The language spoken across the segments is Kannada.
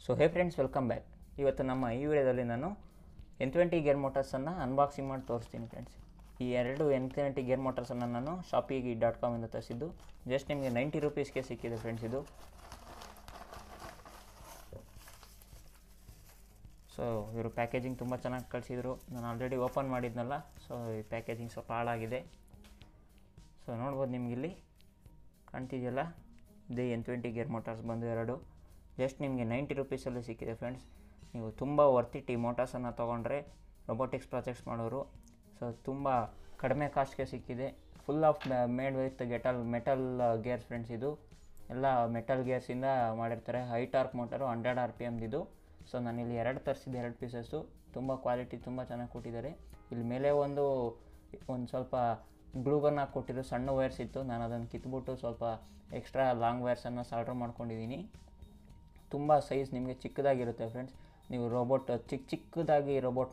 So hey friends, welcome back. ಇವತ್ತು ನಮ್ಮ ಈ ವಿಡಿಯೋದಲ್ಲಿ ನಾನು N20 ಗೇರ್ ಮೋಟರ್ಸನ್ನು ಅನ್ಬಾಕ್ಸಿಂಗ್ ಮಾಡಿ ತೋರಿಸ್ತೀನಿ ಫ್ರೆಂಡ್ಸ್. ಈ ಎರಡು N20 ಗೇರ್ ಮೋಟರ್ಸನ್ನು ನಾನು shopee.com ಇಂದ ತರಿಸಿದ್ದು. ಜಸ್ಟ್ ನಿಮಗೆ 90 ರೂಪೀಸ್ಗೆ ಸಿಕ್ಕಿದೆ ಫ್ರೆಂಡ್ಸ್ ಇದು. ಸೊ ಇವರು ಪ್ಯಾಕೇಜಿಂಗ್ ತುಂಬ ಚೆನ್ನಾಗಿ ಕಳಿಸಿದರು. ನಾನು ಆಲ್ರೆಡಿ ಓಪನ್ ಮಾಡಿದ್ನಲ್ಲ, ಸೊ ಈ ಪ್ಯಾಕೇಜಿಂಗ್ ಸ್ವಲ್ಪ ಹಾಳಾಗಿದೆ. ಸೊ ನೋಡ್ಬೋದು ನಿಮಗಿಲ್ಲಿ ಕಾಣ್ತಿದೆಯಲ್ಲ, ಇದೇ N20 ಗೇರ್ ಮೋಟರ್ಸ್ ಬಂದು ಎರಡು. ಜಸ್ಟ್ ನಿಮಗೆ 90 ರೂಪೀಸಲ್ಲಿ ಸಿಕ್ಕಿದೆ ಫ್ರೆಂಡ್ಸ್. ನೀವು ತುಂಬ ವರ್ತಿಟ್ ಈ ಮೋಟರ್ಸನ್ನು ತೊಗೊಂಡ್ರೆ ರೊಬೋಟಿಕ್ಸ್ ಪ್ರಾಜೆಕ್ಟ್ಸ್ ಮಾಡೋರು. ಸೊ ತುಂಬ ಕಡಿಮೆ ಕಾಸ್ಟ್ಗೆ ಸಿಕ್ಕಿದೆ. Full of made with metal gears friends. ಇದು ಎಲ್ಲ ಮೆಟಲ್ ಗೇರ್ಸಿಂದ ಮಾಡಿರ್ತಾರೆ. ಹೈ ಟಾರ್ಕ್ ಮೋಟರು 100 RPM ಇದು. ಸೊ ನಾನಿಲ್ಲಿ ಎರಡು ತರಿಸಿದ್ದೆ, 2 ಪೀಸಸ್ಸು. ತುಂಬ ಕ್ವಾಲಿಟಿ ತುಂಬ ಚೆನ್ನಾಗಿ ಕೊಟ್ಟಿದ್ದಾರೆ. ಇಲ್ಲಿ ಮೇಲೆ ಒಂದು ಸ್ವಲ್ಪ ಗ್ಲೂಗನ್ ಹಾಕಿ ಕೊಟ್ಟಿದ್ದು, ಸಣ್ಣ ವೈರ್ಸ್ ಇತ್ತು. ನಾನು ಅದನ್ನು ಕಿತ್ಬಿಟ್ಟು ಸ್ವಲ್ಪ ಎಕ್ಸ್ಟ್ರಾ ಲಾಂಗ್ ವೈರ್ಸನ್ನು ಸಾಲ್ಡ್ರ್ ಮಾಡ್ಕೊಂಡಿದ್ದೀನಿ. ತುಂಬ ಸೈಜ್ ನಿಮಗೆ ಚಿಕ್ಕದಾಗಿರುತ್ತೆ ಫ್ರೆಂಡ್ಸ್. ನೀವು ರೋಬೋಟ್ ಚಿಕ್ಕದಾಗಿ ರೋಬೋಟ್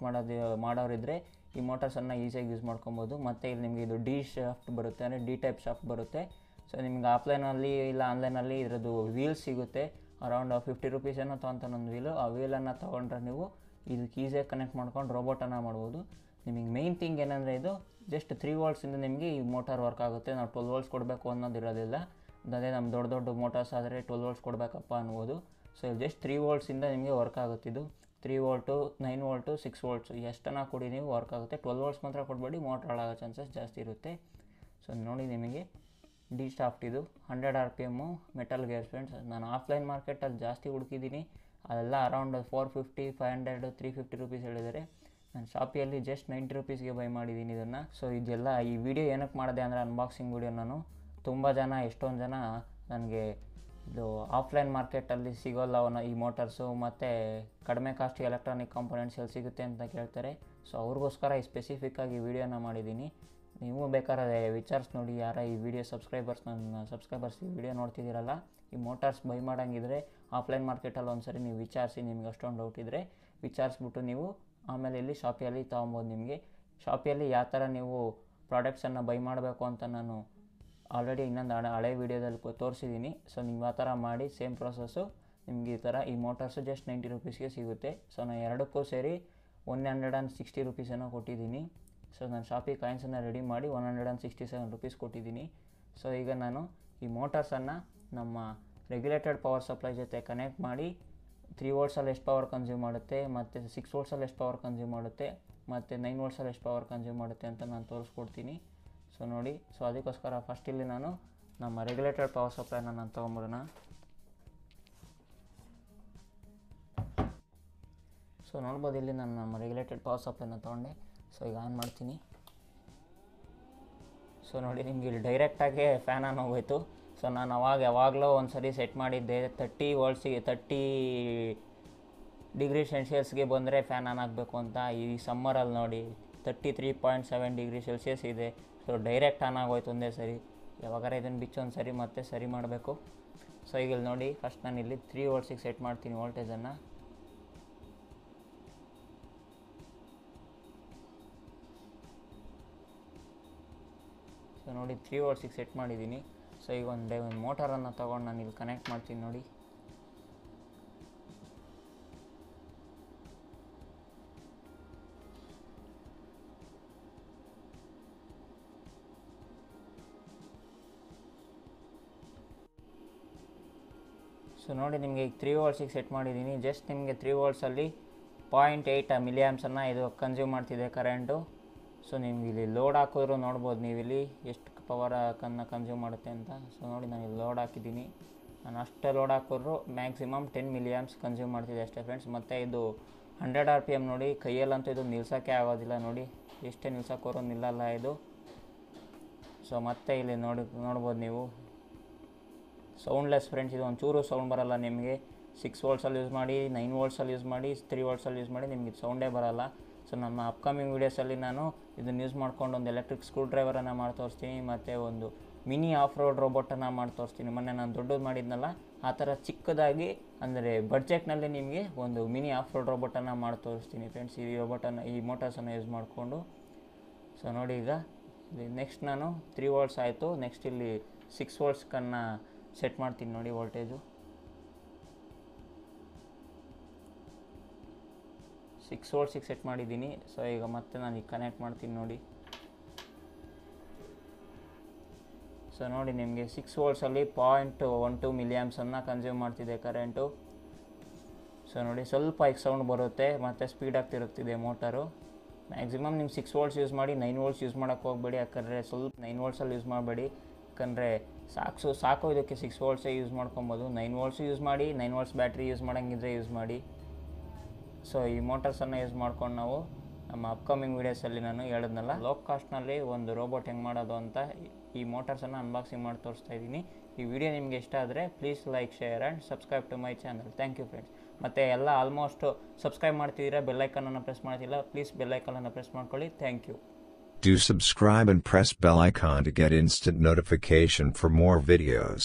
ಮಾಡೋರಿದ್ದರೆ ಈ ಮೋಟರ್ಸನ್ನು ಈಸಿಯಾಗಿ ಯೂಸ್ ಮಾಡ್ಕೊಬೋದು. ಮತ್ತು ಇಲ್ಲಿ ನಿಮಗೆ ಇದು ಡಿ ಶಾಫ್ಟ್ ಬರುತ್ತೆ, ಅಂದರೆ ಡಿ ಟೈಪ್ ಶಾಫ್ಟ್ ಬರುತ್ತೆ. ಸೊ ನಿಮಗೆ ಆಫ್ಲೈನಲ್ಲಿ ಇಲ್ಲ ಆನ್ಲೈನಲ್ಲಿ ಇದರದ್ದು ವೀಲ್ಸ್ ಸಿಗುತ್ತೆ. ಅರೌಂಡ್ 50 ರೂಪೀಸ್ ಏನೋ ತೊಗೊತಾನೆ ಒಂದು ವೀಲು. ಆ ವೀಲನ್ನು ತೊಗೊಂಡ್ರೆ ನೀವು ಇದಕ್ಕೆ ಈಸಿಯಾಗಿ ಕನೆಕ್ಟ್ ಮಾಡ್ಕೊಂಡು ರೋಬೋಟನ್ನು ಮಾಡ್ಬೋದು. ನಿಮಗೆ ಮೇಯ್ನ್ ಥಿಂಗ್ ಏನಂದರೆ ಇದು ಜಸ್ಟ್ 3 ವೋಲ್ಟ್ಸಿಂದ ನಿಮಗೆ ಈ ಮೋಟಾರ್ ವರ್ಕ್ ಆಗುತ್ತೆ. ನಾವು 12 ವೋಲ್ಟ್ಸ್ ಕೊಡಬೇಕು ಅನ್ನೋದಿರೋದಿಲ್ಲ. ಅದೇ ನಮ್ಮ ದೊಡ್ಡ ಮೋಟಾರ್ಸ್ ಆದರೆ 12 ವೋಲ್ಟ್ಸ್ ಕೊಡಬೇಕಪ್ಪ ಅನ್ಬೋದು. ಸೊ ಜಸ್ಟ್ 3 ವೋಲ್ಟ್ಸಿಂದ ನಿಮಗೆ ವರ್ಕ್ ಆಗುತ್ತಿದ್ದು. 3 ವೋಲ್ಟು, 9 ವೋಲ್ಟು, 6 ವೋಲ್ಟ್ಸು ಎಷ್ಟನ್ನು ಕೊಡಿ ನೀವು ವರ್ಕ್ ಆಗುತ್ತೆ. 12 ವೋಲ್ಟ್ಸ್ ಮಾತ್ರ ಕೊಡಬೇಡಿ, ಮೋಟ್ರ್ ಹಾಳಾಗೋ ಚಾನ್ಸಸ್ ಜಾಸ್ತಿ ಇರುತ್ತೆ. ಸೊ ನೋಡಿ, ನಿಮಗೆ ಡಿ ಶಾಫ್ಟ್ ಇದು 100 RPM ಮೆಟಲ್ ಗೇರ್ ಫ್ರೆಂಡ್ಸ್. ನಾನು ಆಫ್ಲೈನ್ ಮಾರ್ಕೆಟಲ್ಲಿ ಜಾಸ್ತಿ ಹುಡುಕಿದ್ದೀನಿ, ಅದೆಲ್ಲ ಅರೌಂಡ್ 450, 500, 350 ರೂಪೀಸ್ ಹೇಳಿದ್ದಾರೆ. ನಾನು ಶಾಪಿಯಲ್ಲಿ ಜಸ್ಟ್ 90 ರೂಪೀಸ್ಗೆ ಬೈ ಮಾಡಿದ್ದೀನಿ ಇದನ್ನು. ಸೊ ಇದೆಲ್ಲ ಈ ವಿಡಿಯೋ ಏನಕ್ಕೆ ಮಾಡಿದೆ ಅಂದರೆ ಅನ್ಬಾಕ್ಸಿಂಗ್ ವಿಡಿಯೋ. ನಾನು ಎಷ್ಟೊಂದು ಜನ ನನಗೆ ಇದು ಆಫ್ಲೈನ್ ಮಾರ್ಕೆಟಲ್ಲಿ ಸಿಗೋಲ್ಲ ಈ ಮೋಟರ್ಸು, ಮತ್ತು ಕಡಿಮೆ ಕಾಸ್ಟ್ಗೆ ಎಲೆಕ್ಟ್ರಾನಿಕ್ ಕಾಂಪೊನೆಂಟ್ಸ್ ಎಲ್ಲಿ ಸಿಗುತ್ತೆ ಅಂತ ಕೇಳ್ತಾರೆ. ಸೊ ಅವ್ರಿಗೋಸ್ಕರ ಈ ಸ್ಪೆಸಿಫಿಕ್ಕಾಗಿ ವಿಡಿಯೋನ ಮಾಡಿದ್ದೀನಿ. ನೀವು ಬೇಕಾದ್ರೆ ವಿಚಾರಿಸಿ ನೋಡಿ, ಯಾರ ಈ ವಿಡಿಯೋ ಸಬ್ಸ್ಕ್ರೈಬರ್ಸ್ ಈ ವಿಡಿಯೋ ನೋಡ್ತಿದ್ದೀರಲ್ಲ, ಈ ಮೋಟಾರ್ಸ್ ಬೈ ಮಾಡೋಂಗಿದ್ರೆ ಆಫ್ಲೈನ್ ಮಾರ್ಕೆಟಲ್ಲಿ ಒಂದು ಸರಿ ನೀವು ವಿಚಾರಿಸಿ. ನಿಮ್ಗೆ ಅಷ್ಟೊಂದು ಡೌಟ್ ಇದ್ದರೆ ವಿಚಾರಿಸ್ಬಿಟ್ಟು ನೀವು ಆಮೇಲೆ ಇಲ್ಲಿ ಶಾಪಿಯಲ್ಲಿ ತೊಗೊಬೋದು. ನಿಮಗೆ ಶಾಪಿಯಲ್ಲಿ ಯಾವ ಥರ ನೀವು ಪ್ರಾಡಕ್ಟ್ಸನ್ನು ಬೈ ಮಾಡಬೇಕು ಅಂತ ನಾನು ಆಲ್ರೆಡಿ ಇನ್ನೊಂದು ಹಳೆ ವೀಡಿಯೋದಲ್ಲಿ ತೋರಿಸಿದ್ದೀನಿ. ಸೊ ನೀವು ಆ ಥರ ಮಾಡಿ ಸೇಮ್ ಪ್ರೊಸೆಸ್ಸು ನಿಮಗೆ ಈ ಮೋಟಾರ್ಸು ಜಸ್ಟ್ 90 ರೂಪೀಸ್ಗೆ ಸಿಗುತ್ತೆ. ಸೊ ನಾನು ಎರಡಕ್ಕೂ ಸೇರಿ 160 ರೂಪೀಸ್ ಏನೋ ಕೊಟ್ಟಿದ್ದೀನಿ. ಸೊ ನಾನು ಶಾಪಿಗೆ ಕಾಯಿನ್ಸನ್ನು ರೆಡಿ ಮಾಡಿ 167 ರೂಪೀಸ್ ಕೊಟ್ಟಿದ್ದೀನಿ. ಸೊ ಈಗ ನಾನು ಈ ಮೋಟಾರ್ಸನ್ನು ನಮ್ಮ ರೆಗ್ಯುಲೇಟೆಡ್ ಪವರ್ ಸಪ್ಲೈ ಜೊತೆ ಕನೆಕ್ಟ್ ಮಾಡಿ 3 ವೋಲ್ಟ್ಸಲ್ಲಿ ಎಷ್ಟು ಪವರ್ ಕನ್ಸ್ಯೂಮ್ ಮಾಡುತ್ತೆ, ಮತ್ತು 6 ವೋಲ್ಟ್ಸಲ್ಲಿ ಎಷ್ಟು ಪವರ್ ಕನ್ಸ್ಯೂಮ್ ಮಾಡುತ್ತೆ, ಮತ್ತು 9 ವೋಲ್ಟ್ಸಲ್ಲಿ ಎಷ್ಟು ಪವರ್ ಕನ್ಸ್ಯೂಮ್ ಮಾಡುತ್ತೆ ಅಂತ ನಾನು ತೋರಿಸ್ಕೊಡ್ತೀನಿ. ಸೊ ನೋಡಿ, ಸೊ ಅದಕ್ಕೋಸ್ಕರ ಫಸ್ಟ್ ಇಲ್ಲಿ ನಾನು ನಮ್ಮ ರೆಗ್ಯುಲೇಟೆಡ್ ಪವರ್ ಸಪ್ಲೈನ ನಾನು ತೊಗೊಂಬಿಡೋಣ. ಸೊ ನೋಡ್ಬೋದು, ಇಲ್ಲಿ ನಾನು ನಮ್ಮ ರೆಗ್ಯುಲೇಟೆಡ್ ಪವರ್ ಸಪ್ಲೈನ ತೊಗೊಂಡೆ. ಸೊ ಈಗ ಆನ್ ಮಾಡ್ತೀನಿ. ಸೊ ನೋಡಿ, ನಿಮಗೆ ಇಲ್ಲಿ ಡೈರೆಕ್ಟಾಗಿ ಫ್ಯಾನ್ ಆನ್ ಹೋಗೋಯ್ತು. ಸೊ ನಾನು ಯಾವಾಗಲೂ ಒಂದು ಸರಿ ಸೆಟ್ ಮಾಡಿದ್ದೆ 30 ವೋಲ್ಟ್ಸಿಗೆ, 30 ಡಿಗ್ರಿ ಸೆಲ್ಸಿಯಸ್ಗೆ ಬಂದರೆ ಫ್ಯಾನ್ ಆನ್ ಆಗಬೇಕು ಅಂತ. ಈ ಸಮ್ಮರಲ್ಲಿ ನೋಡಿ 33.7 ಡಿಗ್ರಿ ಸೆಲ್ಸಿಯಸ್ ಇದೆ. ಸೊ ಡೈರೆಕ್ಟ್ ಆನ್ ಆಗೋಯ್ತು ಒಂದೇ ಸರಿ. ಯಾವಾಗಾರ ಇದನ್ನು ಬಿಚ್ಚೊಂದು ಸರಿ ಮತ್ತೆ ಸರಿ ಮಾಡಬೇಕು. ಸೊ ಈಗ ಇಲ್ಲಿ ನೋಡಿ, ಫಸ್ಟ್ ನಾನು ಇಲ್ಲಿ 3 ವೋಲ್ಟ್ಸಿಗೆ ಸೆಟ್ ಮಾಡ್ತೀನಿ ವೋಲ್ಟೇಜನ್ನು. ಸೊ ನೋಡಿ, 3 ವೋಲ್ಟ್ಸಿಗೆ ಸೆಟ್ ಮಾಡಿದ್ದೀನಿ. ಸೊ ಈಗ ಒಂದು ಮೋಟಾರನ್ನು ತೊಗೊಂಡು ನಾನು ಇಲ್ಲಿ ಕನೆಕ್ಟ್ ಮಾಡ್ತೀನಿ ನೋಡಿ. ಸೊ ನೋಡಿ, ನಿಮಗೆ ಈಗ 3 ವೋಲ್ಟ್ಸಿಗೆ ಸೆಟ್ ಮಾಡಿದ್ದೀನಿ. ಜಸ್ಟ್ ನಿಮಗೆ 3 ವೋಲ್ಟ್ಸಲ್ಲಿ 0.8 ಮಿಲಿಯಾಮ್ಸನ್ನು ಇದು ಕನ್ಸ್ಯೂಮ್ ಮಾಡ್ತಿದೆ ಕರೆಂಟು. ಸೊ ನಿಮ್ಗೆ ಇಲ್ಲಿ ಲೋಡ್ ಹಾಕಿದ್ರು ನೋಡ್ಬೋದು ನೀವಿಲ್ಲಿ ಎಷ್ಟು ಪವರನ್ನು ಕನ್ಸ್ಯೂಮ್ ಮಾಡುತ್ತೆ ಅಂತ. ಸೊ ನೋಡಿ, ನಾನು ಇಲ್ಲಿ ಲೋಡ್ ಹಾಕಿದ್ದೀನಿ. ನಾನು ಅಷ್ಟೇ ಲೋಡ್ ಹಾಕಿದ್ರು ಮ್ಯಾಕ್ಸಿಮಮ್ 10 ಮಿಲಿಯಾಮ್ಸ್ ಕನ್ಸ್ಯೂಮ್ ಮಾಡ್ತಿದೆ ಅಷ್ಟೇ ಫ್ರೆಂಡ್ಸ್. ಮತ್ತು ಇದು 100 RPM ನೋಡಿ. ಕೈಯಲ್ಲಂತೂ ಇದು ನಿಲ್ಸೋಕ್ಕೆ ಆಗೋದಿಲ್ಲ ನೋಡಿ, ಎಷ್ಟೇ ನಿಲ್ಸೋಕ್ಕೋರು ನಿಲ್ಲಲ್ಲ ಇದು. ಸೊ ಮತ್ತೆ ಇಲ್ಲಿ ನೋಡ್ಬೋದು ನೀವು, ಸೌಂಡ್ಲೆಸ್ ಫ್ರೆಂಡ್ಸ್. ಇದು ಒಂಚೂರು ಸೌಂಡ್ ಬರೋಲ್ಲ ನಿಮಗೆ. 6 ವೋಲ್ಟ್ಸಲ್ಲಿ ಯೂಸ್ ಮಾಡಿ, 9 ವೋಲ್ಟ್ಸಲ್ಲಿ ಯೂಸ್ ಮಾಡಿ, 3 ವೋಲ್ಟ್ಸಲ್ಲಿ ಯೂಸ್ ಮಾಡಿ, ನಿಮಗೆ ಸೌಂಡೇ ಬರೋಲ್ಲ. ಸೊ ನಮ್ಮ ಅಪ್ಕಮಿಂಗ್ ವೀಡಿಯೋಸಲ್ಲಿ ನಾನು ಇದನ್ನು ಯೂಸ್ ಮಾಡ್ಕೊಂಡು ಒಂದು ಎಲೆಕ್ಟ್ರಿಕ್ ಸ್ಕ್ರೂ ಡ್ರೈವರನ್ನು ಮಾಡಿ ತೋರಿಸ್ತೀನಿ, ಮತ್ತು ಒಂದು ಮಿನಿ ಆಫ್ ರೋಡ್ ರೋಬೋಟನ್ನು ಮಾಡಿ ತೋರಿಸ್ತೀನಿ. ಮೊನ್ನೆ ನಾನು ದೊಡ್ಡದು ಮಾಡಿದ್ನಲ್ಲ, ಆ ಥರ ಚಿಕ್ಕದಾಗಿ ಅಂದರೆ ಬಡ್ಜೆಟ್ನಲ್ಲಿ ನಿಮಗೆ ಒಂದು ಮಿನಿ ಆಫ್ ರೋಡ್ ರೋಬೋಟನ್ನು ಮಾಡಿ ತೋರಿಸ್ತೀನಿ ಫ್ರೆಂಡ್ಸ್, ಈ ಮೋಟರ್ಸನ್ನು ಯೂಸ್ ಮಾಡಿಕೊಂಡು. ಸೊ ನೋಡಿ, ಈಗ ನೆಕ್ಸ್ಟ್ ನಾನು 3 ವೋಲ್ಟ್ಸ್ ಆಯಿತು. ನೆಕ್ಸ್ಟ್ ಇಲ್ಲಿ 6 ವೋಲ್ಟ್ಸ್ಕನ್ನು ಸೆಟ್ ಮಾಡ್ತೀನಿ ನೋಡಿ ವೋಲ್ಟೇಜು. 6 ವೋಲ್ಟ್ಸಿಗೆ ಸೆಟ್ ಮಾಡಿದ್ದೀನಿ. ಸೊ ಈಗ ಮತ್ತೆ ನಾನು ಈಗ ಕನೆಕ್ಟ್ ಮಾಡ್ತೀನಿ ನೋಡಿ. ಸೊ ನೋಡಿ ನಿಮಗೆ 6 ವೋಲ್ಟ್ಸಲ್ಲಿ 0.12 ಮಿಲಿಯಮ್ಸನ್ನು ಕನ್ಸ್ಯೂಮ್ ಮಾಡ್ತಿದೆ ಕರೆಂಟು. ಸೊ ನೋಡಿ ಸ್ವಲ್ಪ ಈಗ ಸೌಂಡ್ ಬರುತ್ತೆ ಮತ್ತು ಸ್ಪೀಡಾಗಿ ತಿರುಗ್ತಿದೆ ಮೋಟರು. ಮ್ಯಾಕ್ಸಿಮಮ್ ನೀವು 6 ವೋಲ್ಟ್ಸ್ ಯೂಸ್ ಮಾಡಿ, 9 ವೋಲ್ಟ್ಸ್ ಯೂಸ್ ಮಾಡೋಕ್ಕೆ ಹೋಗಬೇಡಿ. ಯಾಕಂದರೆ ಸ್ವಲ್ಪ 9 ವೋಲ್ಟ್ಸಲ್ಲಿ ಯೂಸ್ ಮಾಡಬೇಡಿ. ಯಾಕಂದರೆ ಸಾಕು ಇದಕ್ಕೆ 6 ವೋಲ್ಟ್ಸೇ ಯೂಸ್ ಮಾಡ್ಕೊಬೋದು. 9 ವೋಲ್ಟ್ಸು ಯೂಸ್ ಮಾಡಿ, 9 ವೋಲ್ಟ್ಸ್ ಬ್ಯಾಟ್ರಿ ಯೂಸ್ ಮಾಡೋಂಗಿದ್ರೆ ಯೂಸ್ ಮಾಡಿ. ಸೊ ಈ ಮೋಟರ್ಸನ್ನು ಯೂಸ್ ಮಾಡ್ಕೊಂಡು ನಾವು ನಮ್ಮ ಅಪ್ಕಮಿಂಗ್ ವೀಡಿಯೋಸಲ್ಲಿ ನಾನು ಹೇಳಿದ್ನಲ್ಲ ಲೋ ಕಾಸ್ಟ್ನಲ್ಲಿ ಒಂದು ರೋಬೋಟ್ ಹೆಂಗೆ ಮಾಡೋದು ಅಂತ ಈ ಮೋಟರ್ಸನ್ನು ಅನ್ಬಾಕ್ಸಿಂಗ್ ಮಾಡಿ ತೋರಿಸ್ತಾ ಇದ್ದೀನಿ. ಈ ವಿಡಿಯೋ ನಿಮಗೆ ಇಷ್ಟ ಆದರೆ please like, share and subscribe to my channel. Thank you friends. ಮತ್ತು ಎಲ್ಲ ಆಲ್ಮೋಸ್ಟ್ ಸಬ್ಸ್ಕ್ರೈಬ್ ಮಾಡ್ತಿದ್ದೀರಾ, ಬೆಲ್ಲೈಕನನ್ನು ಪ್ರೆಸ್ ಮಾಡ್ತಿಲ್ಲ, ಪ್ಲೀಸ್ ಬೆಲ್ಲೈಕನನ್ನು ಪ್ರೆಸ್ ಮಾಡ್ಕೊಳ್ಳಿ. Thank you. Do subscribe and press bell icon to get instant notification for more videos.